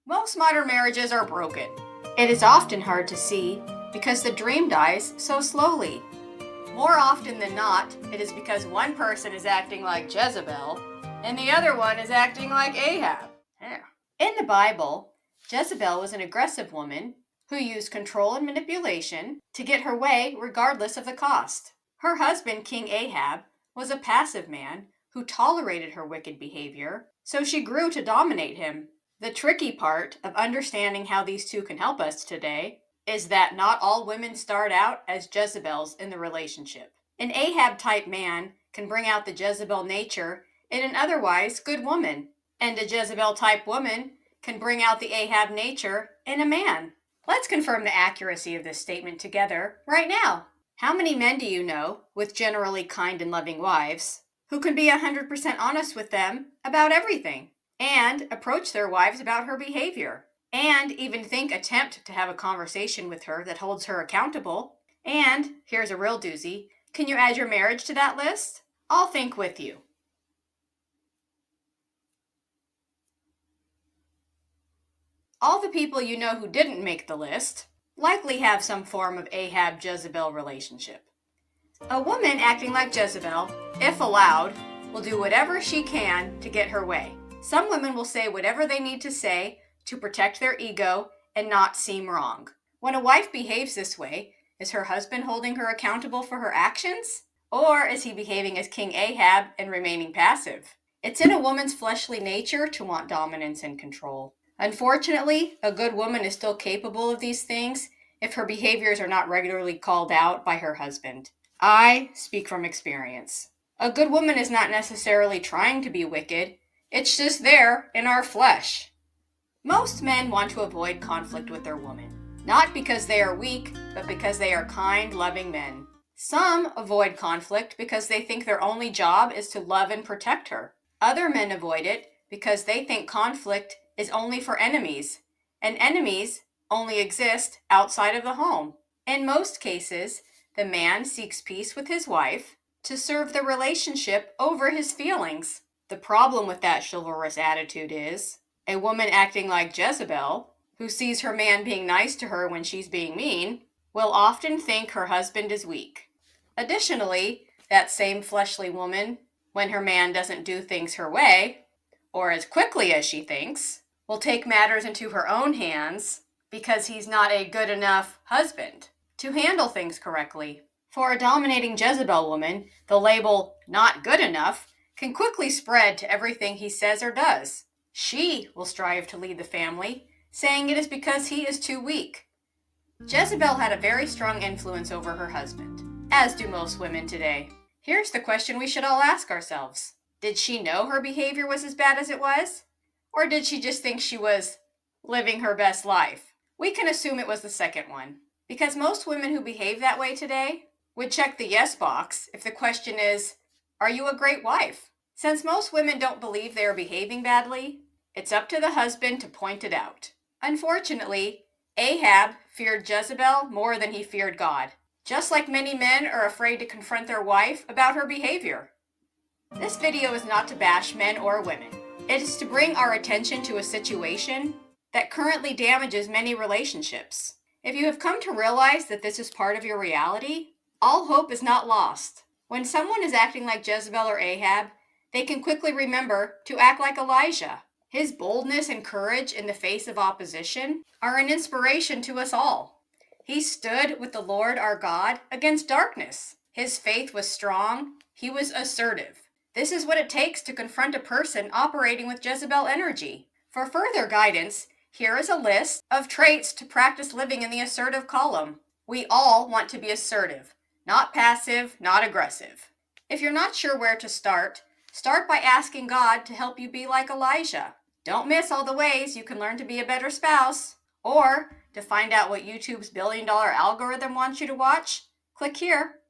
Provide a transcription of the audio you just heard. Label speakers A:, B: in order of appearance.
A: Most modern marriages are broken. It is often hard to see because the dream dies so slowly. More often than not, it is because one person is acting like Jezebel and the other one is acting like Ahab. In the Bible, Jezebel was an aggressive woman who used control and manipulation to get her way regardless of the cost. Her husband, King Ahab, was a passive man who tolerated her wicked behavior, so she grew to dominate him. The tricky part of understanding how these two can help us today is that not all women start out as Jezebels in the relationship. An Ahab-type man can bring out the Jezebel nature in an otherwise good woman, and a Jezebel-type woman can bring out the Ahab nature in a man. Let's confirm the accuracy of this statement together right now. How many men do you know with generally kind and loving wives who can be 100% honest with them about everything and approach their wives about her behavior and even attempt to have a conversation with her that holds her accountable? And here's a real doozy. Can you add your marriage to that list? I'll think with you. All the people you know who didn't make the list likely have some form of Ahab-Jezebel relationship. A woman acting like Jezebel, if allowed, will do whatever she can to get her way. Some women will say whatever they need to say to protect their ego and not seem wrong. When a wife behaves this way, is her husband holding her accountable for her actions? Or is he behaving as King Ahab and remaining passive? It's in a woman's fleshly nature to want dominance and control. Unfortunately, a good woman is still capable of these things if her behaviors are not regularly called out by her husband. I speak from experience. A good woman is not necessarily trying to be wicked, it's just there in our flesh. Most men want to avoid conflict with their woman, not because they are weak, but because they are kind, loving men. Some avoid conflict because they think their only job is to love and protect her. Other men avoid it because they think conflict is only for enemies, and enemies only exist outside of the home. In most cases, the man seeks peace with his wife to serve the relationship over his feelings. The problem with that chivalrous attitude is a woman acting like Jezebel, who sees her man being nice to her when she's being mean, will often think her husband is weak. Additionally, that same fleshly woman, when her man doesn't do things her way, or as quickly as she thinks, will take matters into her own hands because he's not a good enough husband to handle things correctly. For a dominating Jezebel woman, the label not good enough can quickly spread to everything he says or does. She will strive to lead the family, saying it is because he is too weak. Jezebel had a very strong influence over her husband, as do most women today. Here's the question we should all ask ourselves. Did she know her behavior was as bad as it was? Or did she just think she was living her best life? We can assume it was the second one, because most women who behave that way today would check the yes box if the question is, are you a great wife? Since most women don't believe they are behaving badly, it's up to the husband to point it out. Unfortunately, Ahab feared Jezebel more than he feared God, just like many men are afraid to confront their wife about her behavior. This video is not to bash men or women. It is to bring our attention to a situation that currently damages many relationships. If you have come to realize that this is part of your reality, all hope is not lost. When someone is acting like Jezebel or Ahab, they can quickly remember to act like Elijah. His boldness and courage in the face of opposition are an inspiration to us all. He stood with the Lord our God against darkness. His faith was strong. He was assertive. This is what it takes to confront a person operating with Jezebel energy. For further guidance, here is a list of traits to practice living in the assertive column. We all want to be assertive, not passive, not aggressive. If you're not sure where to start by asking God to help you be like Elijah. Don't miss all the ways you can learn to be a better spouse. Or to find out what YouTube's $1 billion algorithm wants you to watch, click here.